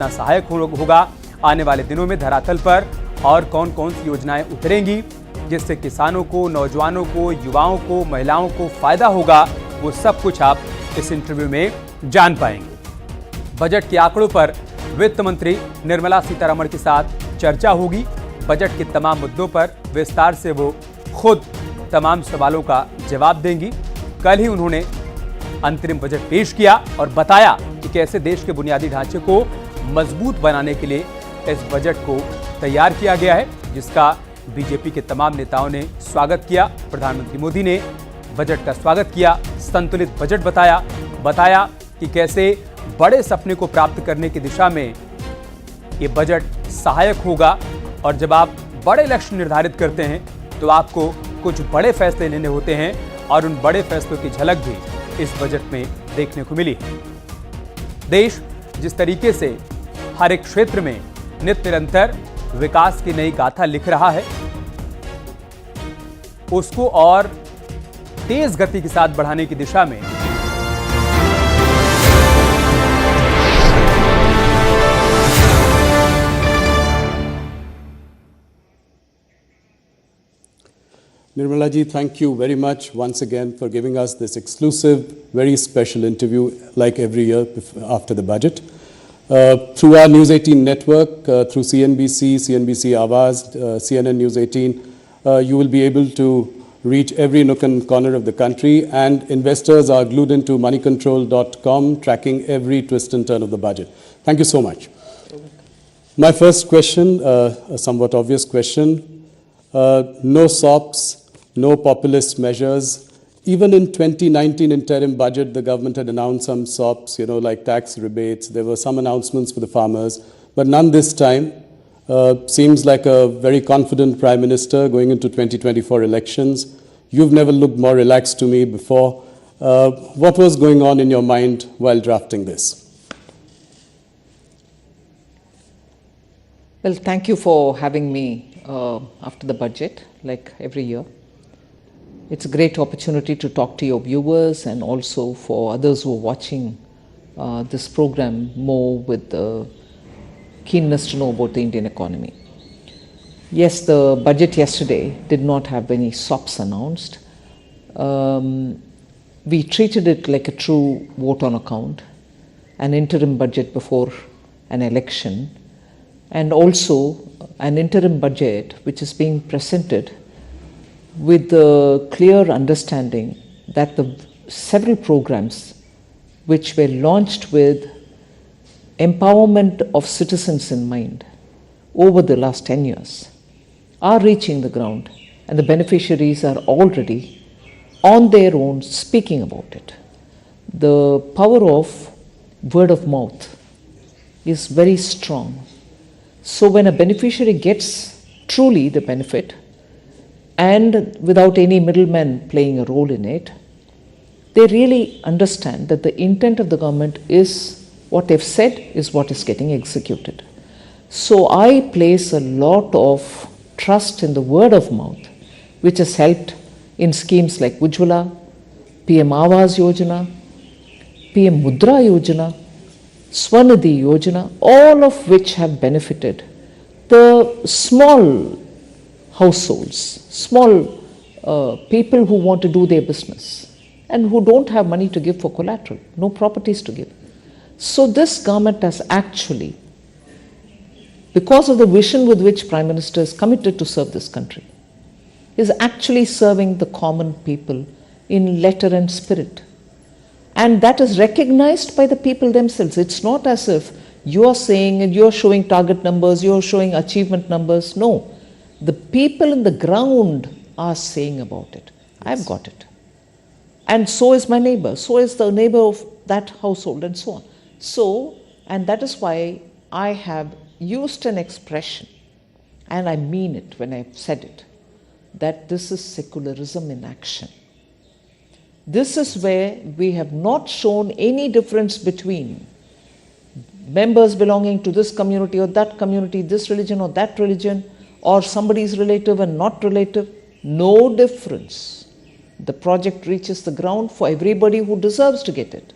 सहायक होगा। आने वाले दिनों में धरातल पर और कौन कौन सी योजनाएं उतरेंगी जिससे किसानों को, नौजवानों को, युवाओं को, महिलाओं को फायदा होगा, वो सब कुछ आप इस इंटरव्यू में जान पाएंगे। बजट के आंकड़ों पर वित्त मंत्री निर्मला सीतारमण के साथ चर्चा होगी। बजट के तमाम मुद्दों पर विस्तार से वो खुद तमाम सवालों का जवाब देंगी। कल ही उन्होंने अंतरिम बजट पेश किया और बताया कि कैसे देश के बुनियादी ढांचे को मजबूत बनाने के लिए इस बजट को तैयार किया गया है, जिसका बीजेपी के तमाम नेताओं ने स्वागत किया। प्रधानमंत्री मोदी ने बजट का स्वागत किया, संतुलित बजट बताया कि कैसे बड़े सपने को प्राप्त करने की दिशा में ये बजट सहायक होगा। और जब आप बड़े लक्ष्य निर्धारित करते हैं तो आपको कुछ बड़े फैसले लेने होते हैं और उन बड़े फैसलों की झलक भी इस बजट में देखने को मिली है। देश जिस तरीके से हर एक क्षेत्र में नित्य निरंतर विकास की नई गाथा लिख रहा है, उसको और तेज गति के साथ बढ़ाने की दिशा में Nirmala ji, thank you very much once again for giving us this exclusive, very special interview like every year after the budget. Through our News18 network, through CNBC, CNBC Awaz, CNN News 18, you will be able to reach every nook and corner of the country, and investors are glued into moneycontrol.com, tracking every twist and turn of the budget. Thank you so much. My first question, a somewhat obvious question, no SOPs, no populist measures. Even in 2019 interim budget, the government had announced some SOPs, like tax rebates. There were some announcements for the farmers, but none this time. Seems like a very confident Prime Minister going into 2024 elections. You've never looked more relaxed to me before. What was going on in your mind while drafting this? Well, thank you for having me after the budget, like every year. It's a great opportunity to talk to your viewers and also for others who are watching this program more with keenness to know about the Indian economy. Yes, the budget yesterday did not have any SOPs announced. We treated it like a true vote on account, an interim budget before an election, and also an interim budget which is being presented with the clear understanding that the several programs which were launched with empowerment of citizens in mind over the last 10 years are reaching the ground, and the beneficiaries are already on their own speaking about it. The power of word of mouth is very strong. So when a beneficiary gets truly the benefit and without any middlemen playing a role in it, they really understand that the intent of the government is what they've said is what is getting executed. So I place a lot of trust in the word of mouth, which has helped in schemes like Ujjwala, PM Awas Yojana, PM Mudra Yojana, Swanidhi Yojana, all of which have benefited the small households, small people who want to do their business and who don't have money to give for collateral, no properties to give. So this government has actually, because of the vision with which Prime Minister is committed to serve this country, is actually serving the common people in letter and spirit. And that is recognized by the people themselves. It's not as if you're saying and you're showing target numbers, you're showing achievement numbers. No. The people in the ground are saying about it. I've got it. And so is my neighbor. So is the neighbor of that household and so on. So, and that is why I have used an expression, and I mean it when I've said it, that this is secularism in action. This is where we have not shown any difference between members belonging to this community or that community, this religion or that religion, or somebody's relative and not relative. No difference. The project reaches the ground for everybody who deserves to get it.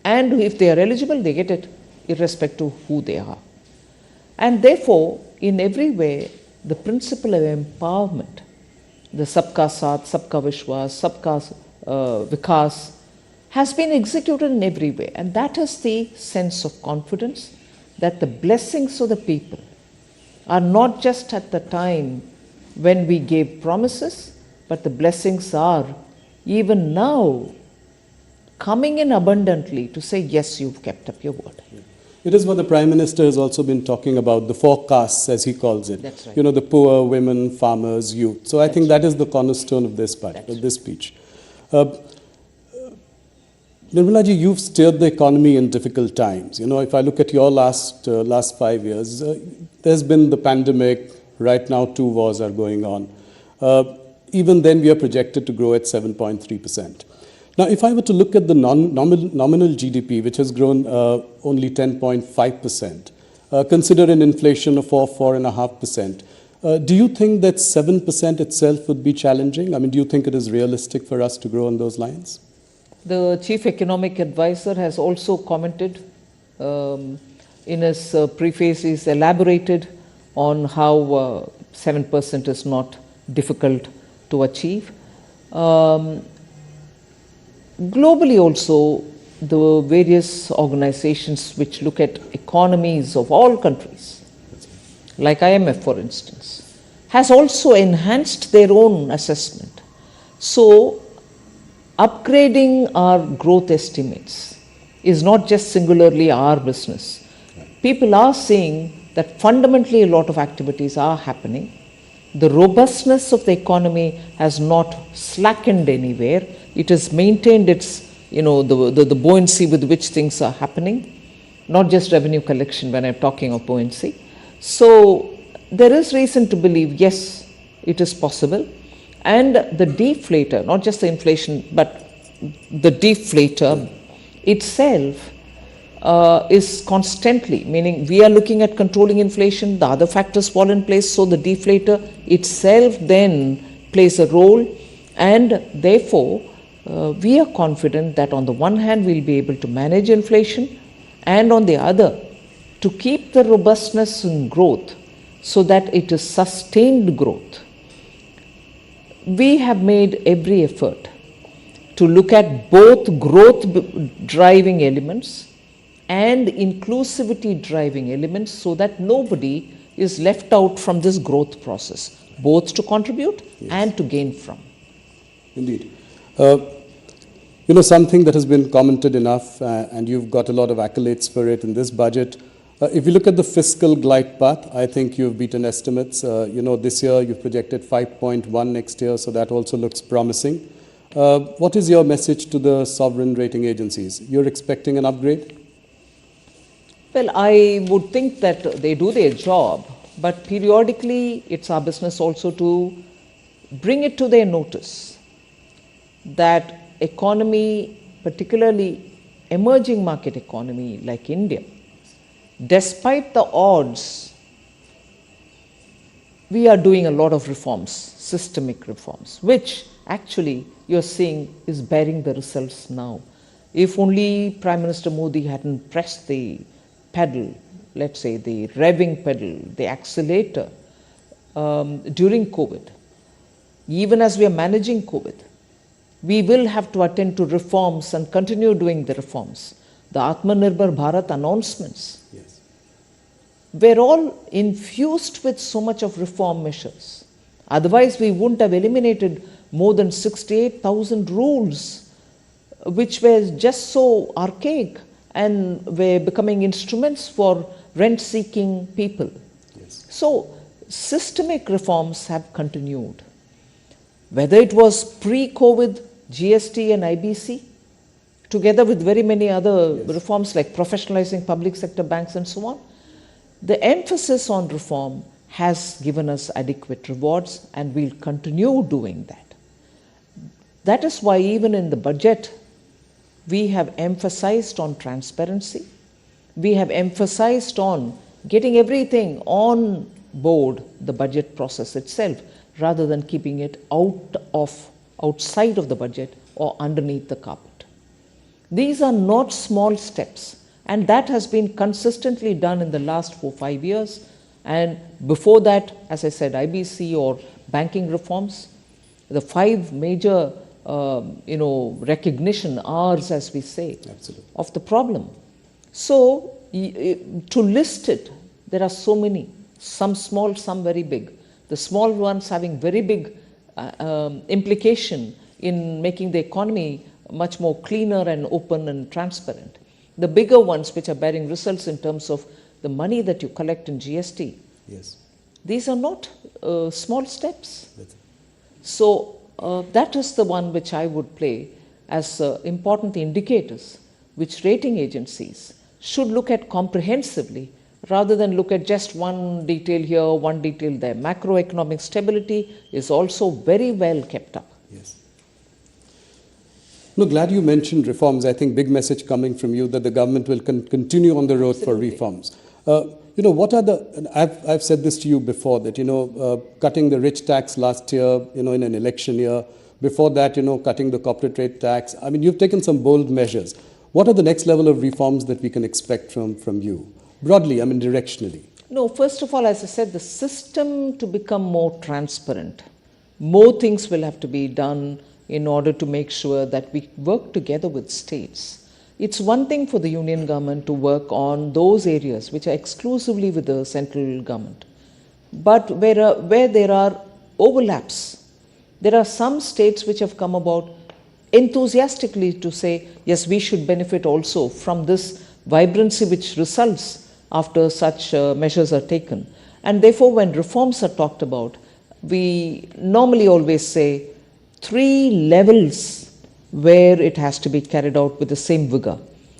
And if they are eligible, they get it. irrespective of who they are. And therefore, in every way, the principle of empowerment, the Sabka Saath, Sabka Vishwas, Sabka Vikas, has been executed in every way. And that is the sense of confidence that the blessings of the people are not just at the time when we gave promises, but the blessings are even now coming in abundantly to say, yes, you've kept up your word. It is what the Prime Minister has also been talking about, the four castes, as he calls it. That's right. You know, the poor, women, farmers, youth. So I think that is the cornerstone of this budget, of this speech. Nirmala ji, you've steered the economy in difficult times. You know, if I look at your last 5 years, there's been the pandemic. Right now, 2 wars are going on. Even then, we are projected to grow at 7.3%. Now, if I were to look at the nominal GDP, which has grown only 10.5%, consider an inflation of 4.5%, do you think that 7% itself would be challenging? I mean, do you think it is realistic for us to grow on those lines? The Chief Economic Advisor has also commented in his preface. He's elaborated on how 7% is not difficult to achieve. Globally also, the various organizations which look at economies of all countries, like IMF for instance, has also enhanced their own assessment. So, upgrading our growth estimates is not just singularly our business. People are seeing that fundamentally a lot of activities are happening. The robustness of the economy has not slackened anywhere. It has maintained its, the buoyancy with which things are happening, not just revenue collection when I'm talking of buoyancy. So there is reason to believe, yes, it is possible. And the deflator, not just the inflation, but the deflator itself is constantly, meaning we are looking at controlling inflation, the other factors fall in place, so the deflator itself then plays a role, and therefore we are confident that on the one hand we'll be able to manage inflation, and on the other to keep the robustness in growth so that it is sustained growth. We have made every effort to look at both growth driving elements and inclusivity driving elements so that nobody is left out from this growth process, both to contribute and to gain from. Indeed. Something that has been commented enough, and you've got a lot of accolades for it in this budget. If you look at the fiscal glide path, I think you've beaten estimates. This year you've projected 5.1 next year, so that also looks promising. What is your message to the sovereign rating agencies? You're expecting an upgrade? Well, I would think that they do their job, but periodically it's our business also to bring it to their notice that economy, particularly emerging market economy like India, despite the odds, we are doing a lot of reforms, systemic reforms, which actually you're seeing is bearing the results now. If only Prime Minister Modi hadn't pressed the pedal, let's say the revving pedal, the accelerator during COVID, even as we are managing COVID, we will have to attend to reforms and continue doing the reforms. The Atmanirbhar Bharat announcements were all infused with so much of reform measures. Otherwise, we wouldn't have eliminated more than 68,000 rules, which were just so archaic and were becoming instruments for rent-seeking people. So, systemic reforms have continued. Whether it was pre-COVID, GST and IBC, together with very many other reforms like professionalizing public sector banks and so on, the emphasis on reform has given us adequate rewards, and we'll continue doing that. That is why even in the budget, we have emphasized on transparency. We have emphasized on getting everything on board the budget process itself, rather than keeping it outside of the budget or underneath the carpet. These are not small steps. And that has been consistently done in the last 4-5 years. And before that, as I said, IBC or banking reforms, the 5 major, recognition R's, as we say, Absolutely. of the problem. So, to list it, there are so many, some small, some very big. The small ones having very big implication in making the economy much more cleaner and open and transparent. The bigger ones, which are bearing results in terms of the money that you collect in GST. Yes. These are not small steps. So that is the one which I would play as important indicators, which rating agencies should look at comprehensively rather than look at just one detail here, one detail there. Macroeconomic stability is also very well kept up. Yes. No, glad you mentioned reforms. I think big message coming from you that the government will continue on the road for reforms. What are the, I've said this to you before, that, cutting the rich tax last year, in an election year, before that, cutting the corporate rate tax. I mean, you've taken some bold measures. What are the next level of reforms that we can expect from you? Broadly, I mean, directionally. No, first of all, as I said, the system to become more transparent. More things will have to be done in order to make sure that we work together with states. It's one thing for the union government to work on those areas which are exclusively with the central government. But where there are overlaps, there are some states which have come about enthusiastically to say, yes, we should benefit also from this vibrancy which results after such measures are taken. And therefore, when reforms are talked about, we normally always say 3 levels where it has to be carried out with the same vigor.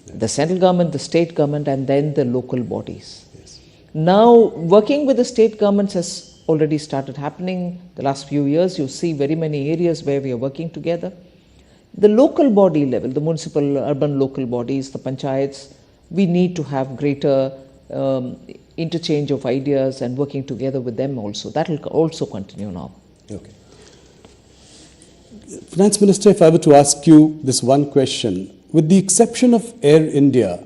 Yes. The central government, the state government, and then the local bodies. Yes. Now, working with the state governments has already started happening. The last few years, you see very many areas where we are working together. The local body level, the municipal, urban local bodies, the panchayats, we need to have greater interchange of ideas and working together with them also. That will also continue now. Okay. Finance Minister, if I were to ask you this one question, with the exception of Air India,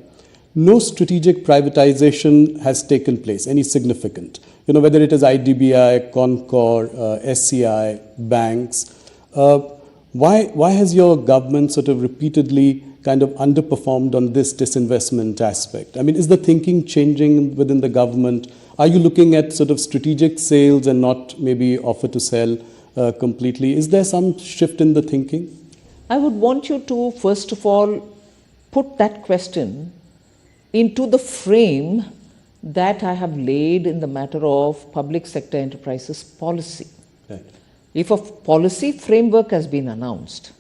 no strategic privatization has taken place, any significant. Whether it is IDBI, Concor, SCI, banks. Why has your government sort of repeatedly kind of underperformed on this disinvestment aspect? I mean, is the thinking changing within the government? Are you looking at sort of strategic sales and not maybe offer to sell completely? Is there some shift in the thinking? I would want you to, first of all, put that question into the frame that I have laid in the matter of public sector enterprises policy. Right. If a policy framework has been announced,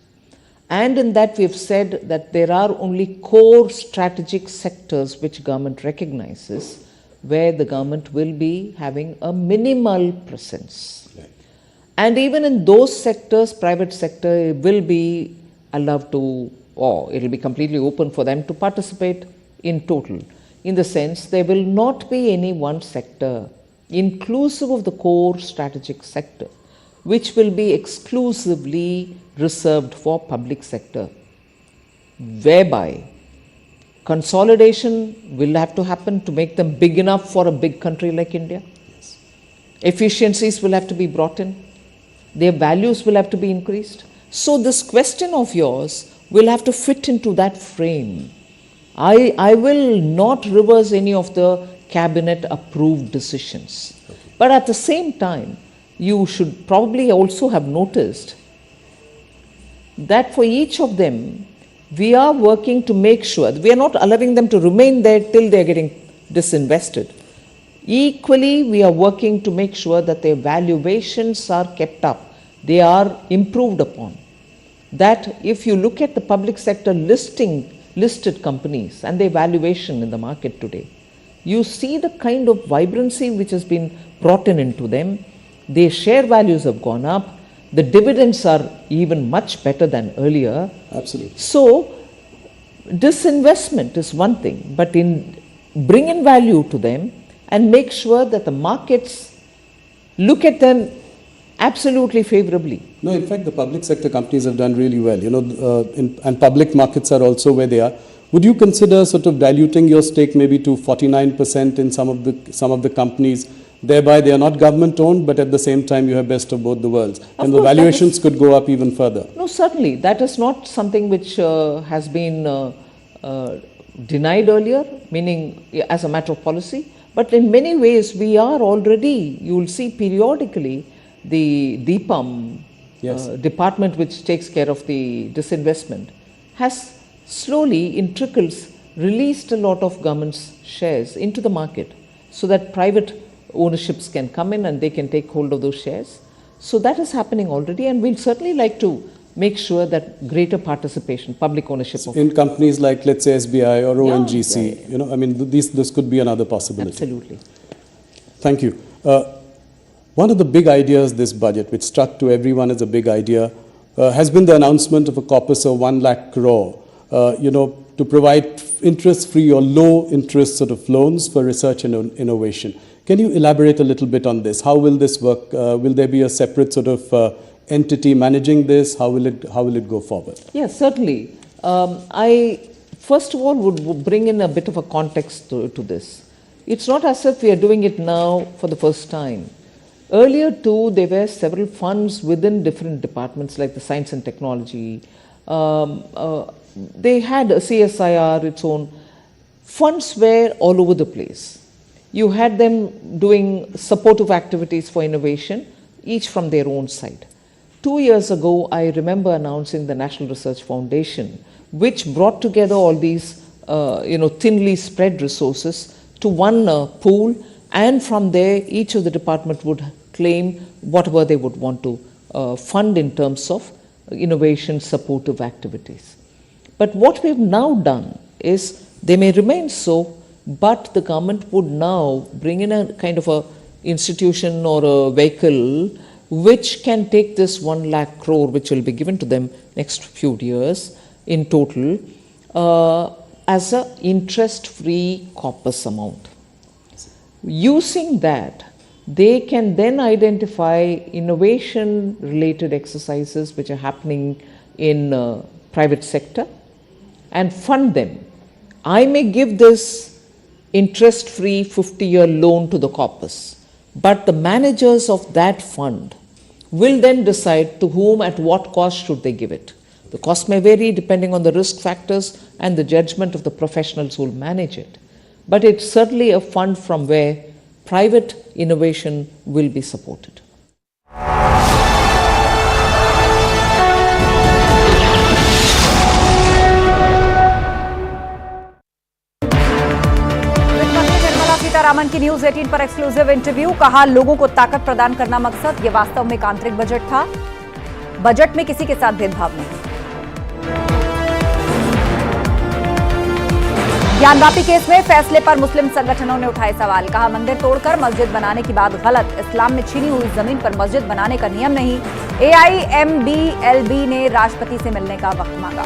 and in that we have said that there are only core strategic sectors which government recognizes, where the government will be having a minimal presence. Right. And even in those sectors, private sector will be allowed to, or it will be completely open for them to participate in total. In the sense, there will not be any one sector, inclusive of the core strategic sector, which will be exclusively reserved for public sector, whereby consolidation will have to happen to make them big enough for a big country like India. Yes. Efficiencies will have to be brought in. Their values will have to be increased. So this question of yours will have to fit into that frame. I will not reverse any of the cabinet approved decisions. Okay. But at the same time, you should probably also have noticed that for each of them, we are working to make sure that we are not allowing them to remain there till they are getting disinvested. Equally, we are working to make sure that their valuations are kept up, they are improved upon. That if you look at the public sector listed companies and their valuation in the market today, you see the kind of vibrancy which has been brought into them. Their share values have gone up. The dividends are even much better than earlier. Absolutely. So, disinvestment is one thing, but bring in value to them and make sure that the markets look at them absolutely favorably. No, in fact, the public sector companies have done really well, and public markets are also where they are. Would you consider sort of diluting your stake maybe to 49% in some of the companies? Thereby, they are not government owned, but at the same time, you have best of both the worlds, and the valuations could go up even further. No, certainly that is not something which has been denied earlier, meaning as a matter of policy. But in many ways, we are already. You will see periodically the DIPAM department, which takes care of the disinvestment, has slowly in trickles released a lot of government's shares into the market, so that private ownerships can come in and they can take hold of those shares. So that is happening already, and we'll certainly like to make sure that greater participation, public ownership of in companies like, let's say, SBI or ONGC. You know, I mean, this could be another possibility. Absolutely. Thank you. One of the big ideas this budget, which struck to everyone as a big idea, has been the announcement of a corpus of 1 lakh crore, to provide interest-free or low-interest sort of loans for research and innovation. Can you elaborate a little bit on this? How will this work? Will there be a separate sort of entity managing this? How will it go forward? Yes, certainly. I first of all would bring in a bit of a context to this. It's not as if we are doing it now for the first time. Earlier too, there were several funds within different departments like the science and technology. They had a CSIR, its own. Funds were all over the place. You had them doing supportive activities for innovation, each from their own side. 2 years ago, I remember announcing the National Research Foundation, which brought together all these, thinly spread resources to one pool, and from there, each of the department would claim whatever they would want to fund in terms of innovation supportive activities. But what we've now done is, they may remain so, but the government would now bring in a kind of a institution or a vehicle which can take this 1 lakh crore, which will be given to them next few years in total, as a interest-free corpus amount. Using that, they can then identify innovation-related exercises which are happening in private sector and fund them. I may give this interest-free 50-year loan to the corpus, but the managers of that fund will then decide to whom at what cost should they give it. The cost may vary depending on the risk factors and the judgment of the professionals who will manage it. But it's certainly a fund from where private innovation will be supported. Nirmala Sitharaman की news 18 पर exclusive interview. कहा, लोगों को ताकत प्रदान करना मकसद, ये वास्तव में एक आंतरिक बजट था। बजट में किसी के साथ भेदभाव नहीं। ज्ञानवापी केस में फैसले पर मुस्लिम संगठनों ने उठाए सवाल। कहा, मंदिर तोड़कर मस्जिद बनाने की बात गलत। इस्लाम में छीनी हुई जमीन पर मस्जिद बनाने का नियम नहीं। AIMDLB ने राष्ट्रपति से मिलने का वक्त मांगा।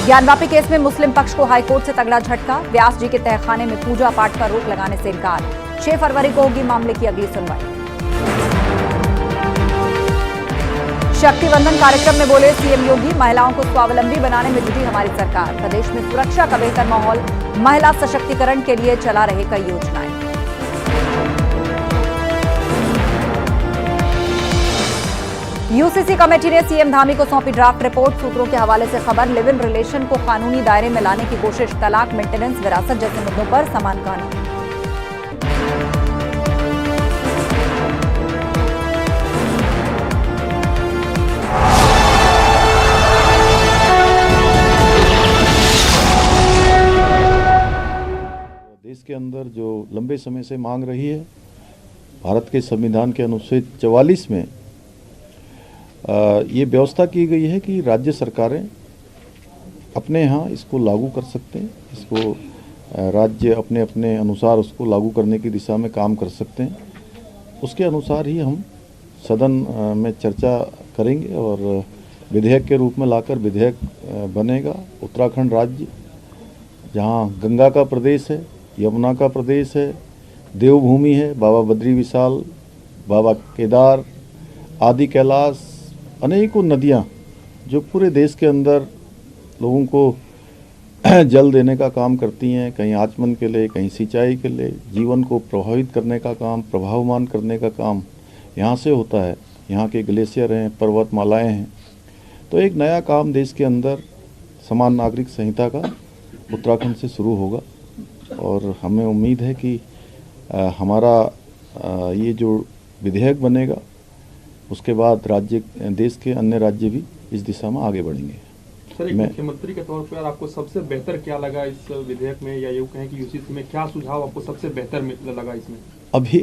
ज्ञानवापी केस में मुस्लिम पक्ष को हाईकोर्ट से तगड़ा झटका। व्यास जी के तहखाने में पूजा पाठ पर रोक लगाने से इनकार। 6 फरवरी को होगी मामले की अगली सुनवाई। शक्ति बंधन कार्यक्रम में बोले सीएम योगी, महिलाओं को स्वावलंबी बनाने में जुटी हमारी सरकार। प्रदेश में सुरक्षा का बेहतर माहौल, महिला सशक्तिकरण के लिए चला रहे कई योजनाएं। यूसीसी कमेटी ने सीएम धामी को सौंपी ड्राफ्ट रिपोर्ट। सूत्रों के हवाले से खबर, लिव इन रिलेशन को कानूनी दायरे में लाने की कोशिश। तलाक, मेंटेनेंस, विरासत जैसे मुद्दों पर समान कानून। देश के अंदर जो लंबे समय से मांग रही है, भारत के संविधान के अनुच्छेद 44 में ये व्यवस्था की गई है कि राज्य सरकारें अपने यहाँ इसको लागू कर सकते हैं। इसको राज्य अपने अपने अनुसार उसको लागू करने की दिशा में काम कर सकते हैं। उसके अनुसार ही हम सदन में चर्चा करेंगे और विधेयक के रूप में लाकर विधेयक बनेगा। उत्तराखंड राज्य, जहाँ गंगा का प्रदेश है, यमुना का प्रदेश है, देवभूमि है, बाबा बद्री विशाल, बाबा केदार, आदि कैलाश, अनेकों नदियाँ जो पूरे देश के अंदर लोगों को जल देने का काम करती हैं, कहीं आचमन के लिए, कहीं सिंचाई के लिए, जीवन को प्रभावित करने का काम, प्रभावमान करने का काम यहाँ से होता है। यहाँ के ग्लेशियर हैं, पर्वतमालाएं हैं। तो एक नया काम देश के अंदर समान नागरिक संहिता का उत्तराखंड से शुरू होगा और हमें उम्मीद है कि हमारा ये जो विधेयक बनेगा उसके बाद देश के अन्य राज्य भी इस दिशा में आगे बढ़ेंगे। सर, एक मुख्यमंत्री के तौर पर आपको सबसे बेहतर क्या लगा इस विधेयक में, या यूँ कहें कि यूसीसी में क्या सुझाव आपको सबसे बेहतर लगा इसमें? अभी